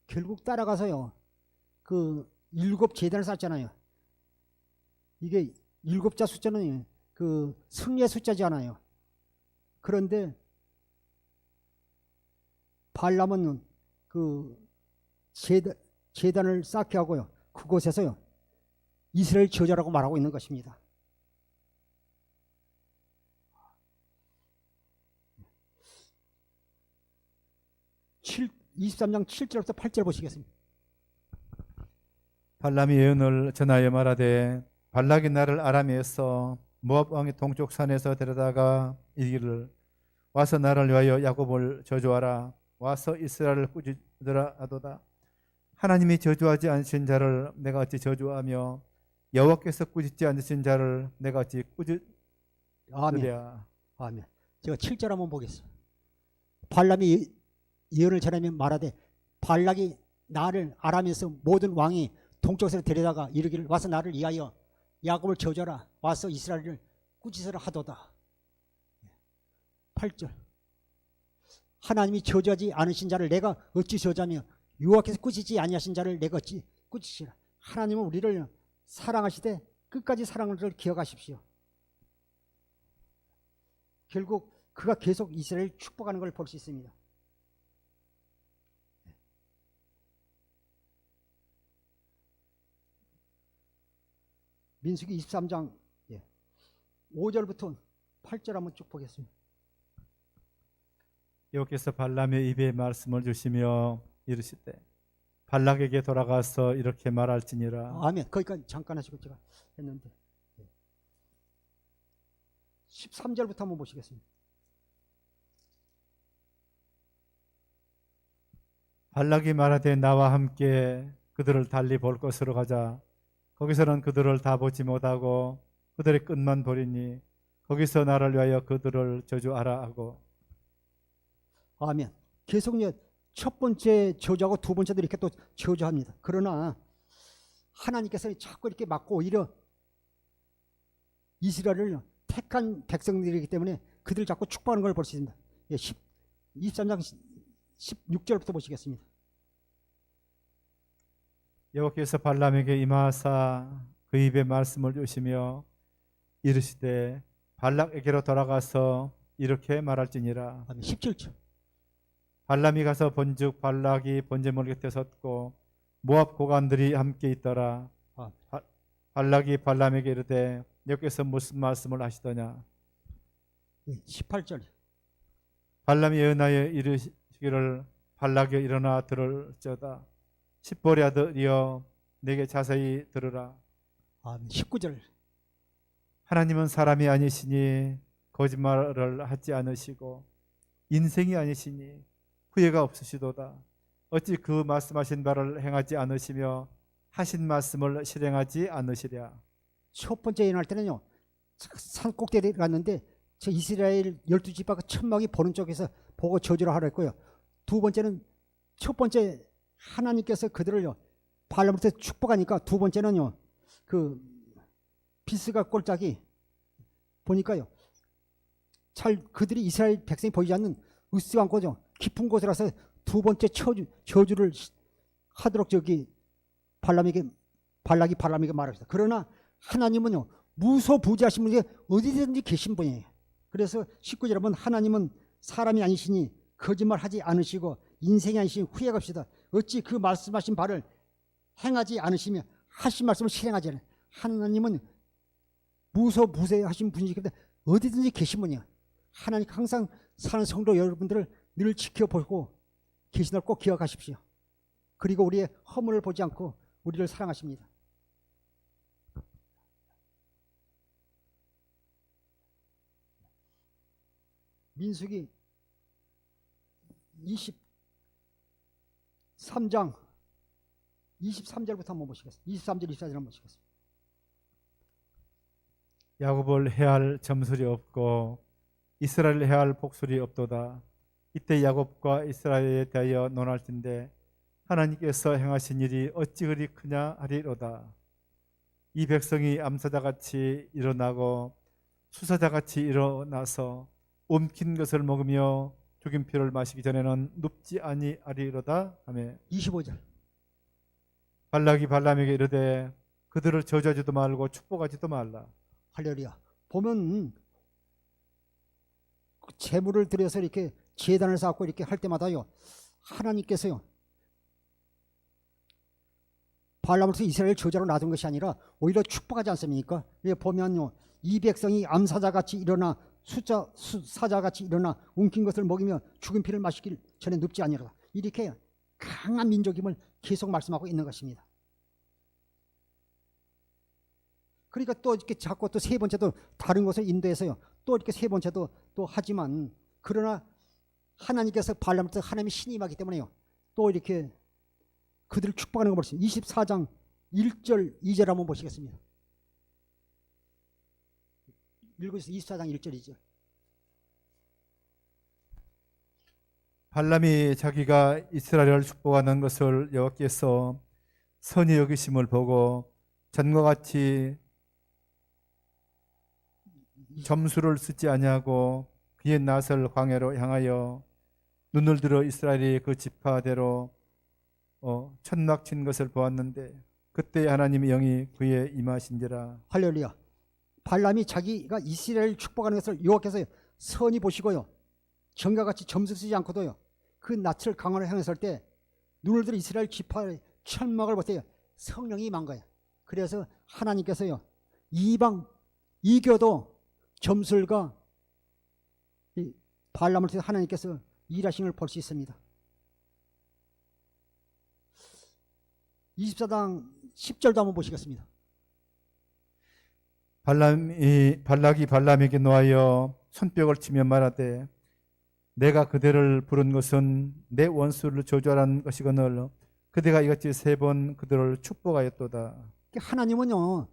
결국 따라가서요. 그 7 제단을 쌓잖아요. 이게 7자 숫자는 그 승리의 숫자지 않아요. 그런데 발람은 그 제단을 쌓게 하고요. 그곳에서요. 이스라엘 저자라고 말하고 있는 것입니다. 23장 7절부터 8절 보시겠습니다. 발람이 예언을 전하여 말하되 발락이 나를 아람에서 모압 왕의 동쪽 산에서 데려다가 이르기를 와서 나를 위하여 야곱을 저주하라. 와서 이스라엘을 꾸짖으라 하도다. 하나님이 저주하지 않으신 자를 내가 어찌 저주하며 여호와께서 꾸짖지 않으신 자를 내가 어찌 아멘. 꾸짖으랴. 아멘. 제가 7절 한번 보겠습니다. 발람이 예언을 전하며 말하되 발락이 나를 아람에서 모든 왕이 동쪽에서 데려다가 이르기를 와서 나를 위하여 야곱을 저주하라. 와서 이스라엘을 꾸짖으라 하도다. 8절. 하나님이 저주하지 않으신 자를 내가 어찌 저주하며 여호와께서 꾸짖지 아니하신 자를 내가 어찌 꾸짖으라. 하나님은 우리를 사랑하시되 끝까지 사랑을 기억하십시오. 결국 그가 계속 이스라엘을 축복하는 걸 볼 수 있습니다. 민수기 23장 5절부터 8절 한번 쭉 보겠습니다. 여호와께서 발람의 입에 말씀을 주시며 이르시되 발락에게 돌아가서 이렇게 말할지니라. 아멘. 거기까지 잠깐 하시고 제가 했는데 13절부터 한번 보시겠습니다. 발락이 말하되 나와 함께 그들을 달리 볼 것으로 가자. 거기서는 그들을 다 보지 못하고 그들의 끝만 보리니 거기서 나를 위하여 그들을 저주하라 하고. 아멘. 계속 첫 번째 저주하고 두 번째도 이렇게 또 저주합니다. 그러나 하나님께서 자꾸 이렇게 막고 오히려 이스라엘을 택한 백성들이기 때문에 그들을 자꾸 축복하는 걸 볼 수 있습니다. 23장 16절부터 보시겠습니다. 여호와께서 발람에게 임하사 그 입에 말씀을 주시며 이르시되 발락에게로 돌아가서 이렇게 말할지니라. 17절. 발람이 가서 본즉 발락이 번제물 곁에 섰고 모압 고관들이 함께 있더라. 발락이 발람에게 이르되 여호와께서 무슨 말씀을 하시더냐. 18절. 발람이 예언하여 이르시기를 발락이 일어나 들을지어다. 십보리 아들이여 내게 자세히 들으라. 19절. 하나님은 사람이 아니시니 거짓말을 하지 않으시고 인생이 아니시니 후회가 없으시도다. 어찌 그 말씀하신 바를 행하지 않으시며 하신 말씀을 실행하지 않으시랴. 첫 번째 예언할 때는요. 산 꼭대기에 갔는데 저 이스라엘 12지파가 천막이 보는 쪽에서 보고 저주를 하라 했고요. 두 번째는 첫 번째 하나님께서 그들을요. 발람부터 축복하니까 두 번째는요. 그 비스가 꼴짝이 보니까요. 잘 그들이 이스라엘 백성이 보이지 않는 으스한 곳이죠. 깊은 곳이라서 두 번째 저주를 하도록 발락이 발람에게 말합니다. 그러나 하나님은요. 무소부지하신 분이 어디든지 계신 분이에요. 그래서 19절에 보면 하나님은 사람이 아니시니 거짓말하지 않으시고 인생이 아니시니 후회가 없으시다. 어찌 그 말씀하신 바를 행하지 않으시며 하신 말씀을 실행하지 않아요. 하나님은 무소부재하신 분이기 때문에 어디든지 계신 분이야. 하나님 항상 사는 성도 여러분들을 늘 지켜보고 계신 걸 꼭 기억하십시오. 그리고 우리의 허물을 보지 않고 우리를 사랑하십니다. 민수기 23장 23절부터 한번 보시겠습니다. 23절 24절 한번 보시겠습니다. 야곱을 해할 점술이 없고 이스라엘을 해할 복술이 없도다. 이때 야곱과 이스라엘에 대하여 논할진대 하나님께서 행하신 일이 어찌 그리 크냐 하리로다. 이 백성이 암사자같이 일어나고 수사자같이 일어나서 옮긴 것을 먹으며 죽인 피를 마시기 전에는 눕지 아니하리로다 하며 25절. 발락이 발람에게 이르되 그들을 저주하지도 말고 축복하지도 말라. 할렐루야. 보면 그 제물을 들여서 이렇게 제단을 쌓고 이렇게 할 때마다요, 하나님께서요, 발람을 통해 이스라엘 저주로 놔둔 것이 아니라 오히려 축복하지 않습니까? 여기 보면요, 이 백성이 암사자같이 일어나 사자같이 일어나 움킨 것을 먹이며 죽은 피를 마시길 전에 눕지 아니하라. 이렇게 강한 민족임을 계속 말씀하고 있는 것입니다. 그러니까 또 이렇게 자꾸 또 세 번째도 다른 것을 인도해서요, 또 이렇게 세 번째도 또 하지만, 그러나 하나님께서 발람을 통해 하나님이 신이 임하기 때문에요, 또 이렇게 그들을 축복하는 거 보시죠. 24장 1절 2절 한번 보시겠습니다. 읽으세요. 24장 1절 2절. 발람이 자기가 이스라엘을 축복하는 것을 여호와께서 선히 여기심을 보고 전과 같이 점수를 쓰지 아니하고 그의 낯을 광야로 향하여 눈을 들어 이스라엘이 그 지파대로 천막친 것을 보았는데 그때 하나님의 영이 그에 임하신지라. 할렐루야. 발람이 자기가 이스라엘 축복하는 것을 여호와께서 선히 보시고요, 전과 같이 점수 쓰지 않고도요, 그 낯을 강화로 향했을 때 눈을 들어 이스라엘 지파의 천막을 보세요. 성령이 임한 거예요. 그래서 하나님께서요, 이방 이교도 점술과 이 발람을 통해 하나님께서 일하신 걸 볼 수 있습니다. 24장 10절도 한번 보시겠습니다. 발락이 발람에게 노하여 손뼉을 치며 말하되 내가 그대를 부른 것은 내 원수를 저주하라는 것이거늘 그대가 이같이 3번 그들을 축복하였도다. 하나님은요,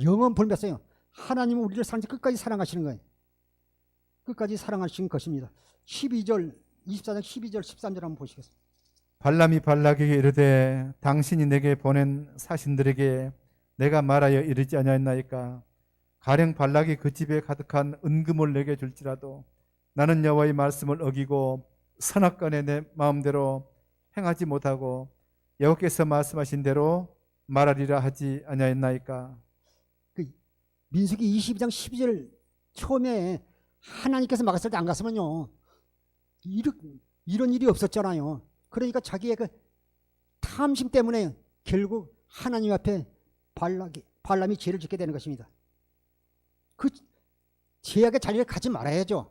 영원 불멸해요. 하나님은 우리를 끝까지 사랑하시는 거예요. 끝까지 사랑하시는 것입니다. 12절 24장 12절 13절 한번 보시겠습니다. 발람이 발락에게 이르되 당신이 내게 보낸 사신들에게 내가 말하여 이르지 아니하였나이까. 가령 발락이 그 집에 가득한 은금을 내게 줄지라도 나는 여호와의 말씀을 어기고 선악간에 내 마음대로 행하지 못하고 여호와께서 말씀하신 대로 말하리라 하지 아니하였나이까. 민수기 22장 12절 처음에 하나님께서 막았을 때 안 갔으면요, 이런 일이 없었잖아요. 그러니까 자기의 그 탐심 때문에 결국 하나님 앞에 발람이 죄를 짓게 되는 것입니다. 그 죄악의 자리를 가지 말아야죠.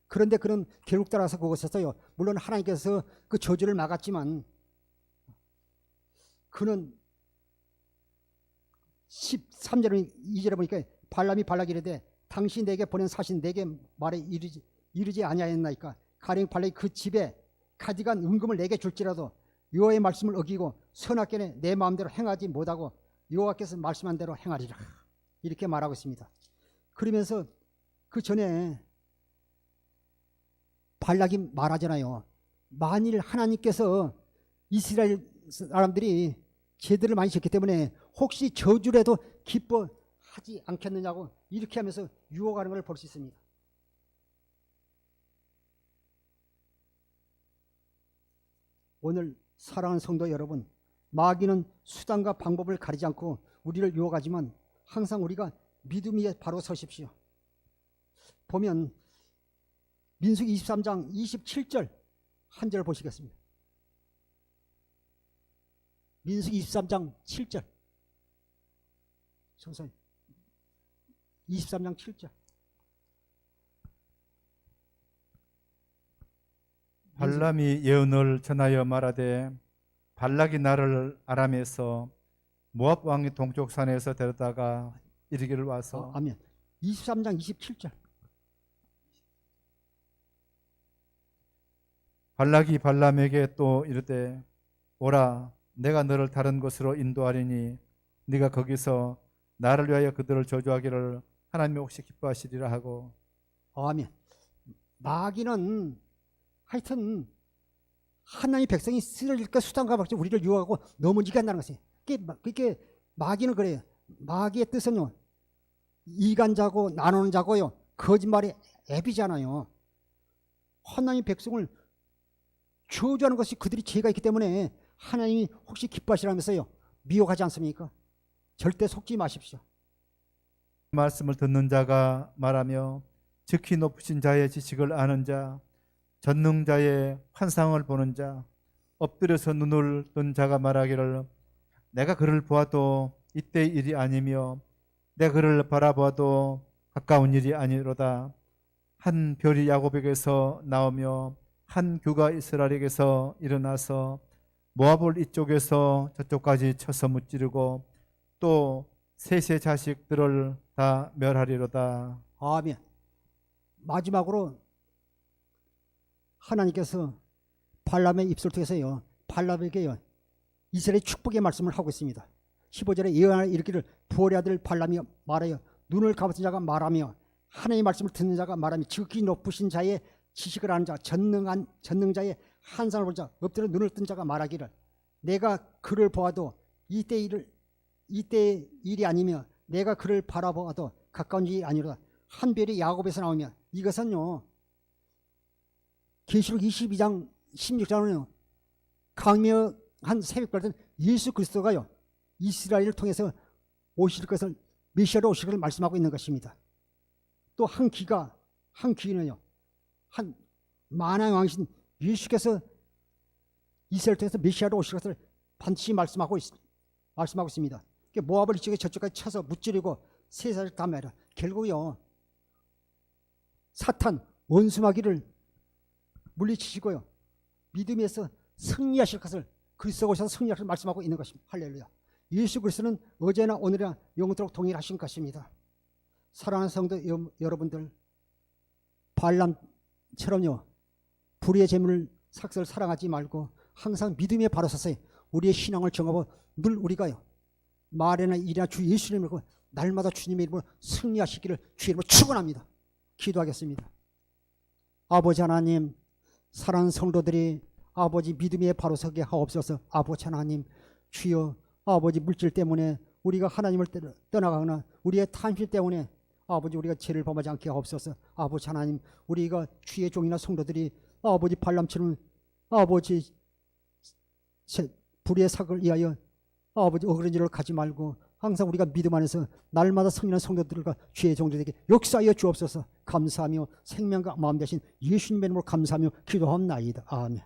그런데 그런 결국 따라서 그것에서요, 물론 하나님께서 그 저주를 막았지만 그는 13절 2절에 보니까 발람이 발락이 이르되 당신 내게 보낸 사신 내게 말에 이르지 아니하였나이까. 가령 발락이 그 집에 가득한 은금을 내게 줄지라도 여호와의 말씀을 어기고 선악견에 내 마음대로 행하지 못하고 여호와께서 말씀한 대로 행하리라. 이렇게 말하고 있습니다. 그러면서 그 전에 발락이 말하잖아요. 만일 하나님께서 이스라엘 사람들이 죄들을 많이 짓기 때문에 혹시 저주라도 기뻐하지 않겠느냐고 이렇게 하면서 유혹하는 걸 볼 수 있습니다. 오늘 사랑하는 성도 여러분, 마귀는 수단과 방법을 가리지 않고 우리를 유혹하지만 항상 우리가 믿음 위에 바로 서십시오. 보면 민수기 23장 27절 한 절 보시겠습니다. 민수기 23장 7절. 천천히. 23장 7절. 발람이 예언을 전하여 말하되 발락이 나를 아람에서 모압 왕의 동쪽 산에서 데려다가 이르기를 와서 아멘. 23장 27절. 발락이 발람에게 또 이르되 오라 내가 너를 다른 곳으로 인도하리니 네가 거기서 나를 위하여 그들을 저주하기를 하나님이 혹시 기뻐하시리라 하고. 아멘. 마귀는 하여튼 하나님의 백성이 쓰러질까 수단과 박지 우리를 유혹하고 넘어지게 한다는 것이에요. 그게 마귀는 그래요. 마귀의 뜻은요, 이간자고 나누는 자고요, 거짓말의 앱이잖아요. 하나님의 백성을 저주하는 것이 그들이 죄가 있기 때문에 하나님이 혹시 기뻐하시라면서요, 미혹하지 않습니까? 절대 속지 마십시오. 말씀을 듣는 자가 말하며 즉히 높으신 자의 지식을 아는 자, 전능자의 환상을 보는 자, 엎드려서 눈을 뜬 자가 말하기를 내가 그를 보아도 이때의 일이 아니며 내가 그를 바라보아도 가까운 일이 아니로다. 한 별이 야곱에게서 나오며 한 규가 이스라엘에게서 일어나서 모압을 이쪽에서 저쪽까지 쳐서 무찌르고 또 셋의 자식들을 다 멸하리로다. 아멘. 마지막으로 하나님께서 발람의 입술 통해서요, 발람에게요, 이스라엘의 축복의 말씀을 하고 있습니다. 15절에 예언하여 이르기를 부올의 아들 발람이 말하여 눈을 감은 자가 말하며 하나님의 말씀을 듣는 자가 말하며 지극히 높으신 자의 지식을 아는 자, 전능자의 환상을 본 자, 엎드려 눈을 뜬 자가 말하기를 내가 그를 보아도 이때의 일이 아니며 내가 그를 바라보아도 가까운 일이 아니로다. 한 별이 야곱에서 나오며, 이것은요, 계시록 22장 16장은요, 강력한 새벽같은 예수 그리스도가요, 이스라엘을 통해서 오실 것을, 메시아로 오실 것을 말씀하고 있는 것입니다. 또 한 귀는요, 한 만왕의 왕이신 예수께서 이스라엘을 통해서 메시아로 오실 것을 반드시 말씀하고 있습니다. 모압을 이쪽에 저쪽까지 쳐서 무찌르고 세상을 다 매라. 결국요, 사탄 원수마귀를 물리치시고요, 믿음에서 승리하실 것을, 그리스도가 오셔서 승리하실 것을 말씀하고 있는 것입니다. 할렐루야. 예수 그리스도는 어제나 오늘이나 영원토록 동일하신 것입니다. 사랑하는 성도 여러분들, 발람처럼요, 불의의 재물을 삭슬 사랑하지 말고 항상 믿음에 바로 서서 우리의 신앙을 정하고 늘 우리가요, 말이나 일이나 주 예수님을 믿고 날마다 주님의 이름으로 승리하시기를 주의 이름으로 축원합니다. 기도하겠습니다. 아버지 하나님, 사랑하는 성도들이 아버지 믿음에 바로 서게 하옵소서. 아버지 하나님, 주여, 아버지 물질 때문에 우리가 하나님을 떠나가거나 우리의 탐심 때문에 아버지 우리가 죄를 범하지 않게 하옵소서. 아버지 하나님, 우리가 주의 종이나 성도들이 아버지 발람처럼 아버지 불의의 사고를 위하여 아버지 어그런 일을 가지 말고 항상 우리가 믿음 안에서 날마다 성인한 성도들과 주의 종들에게 역사하여 주옵소서. 감사하며 생명과 마음 되신 예수님의 이름으로 감사하며 기도하옵나이다. 아멘.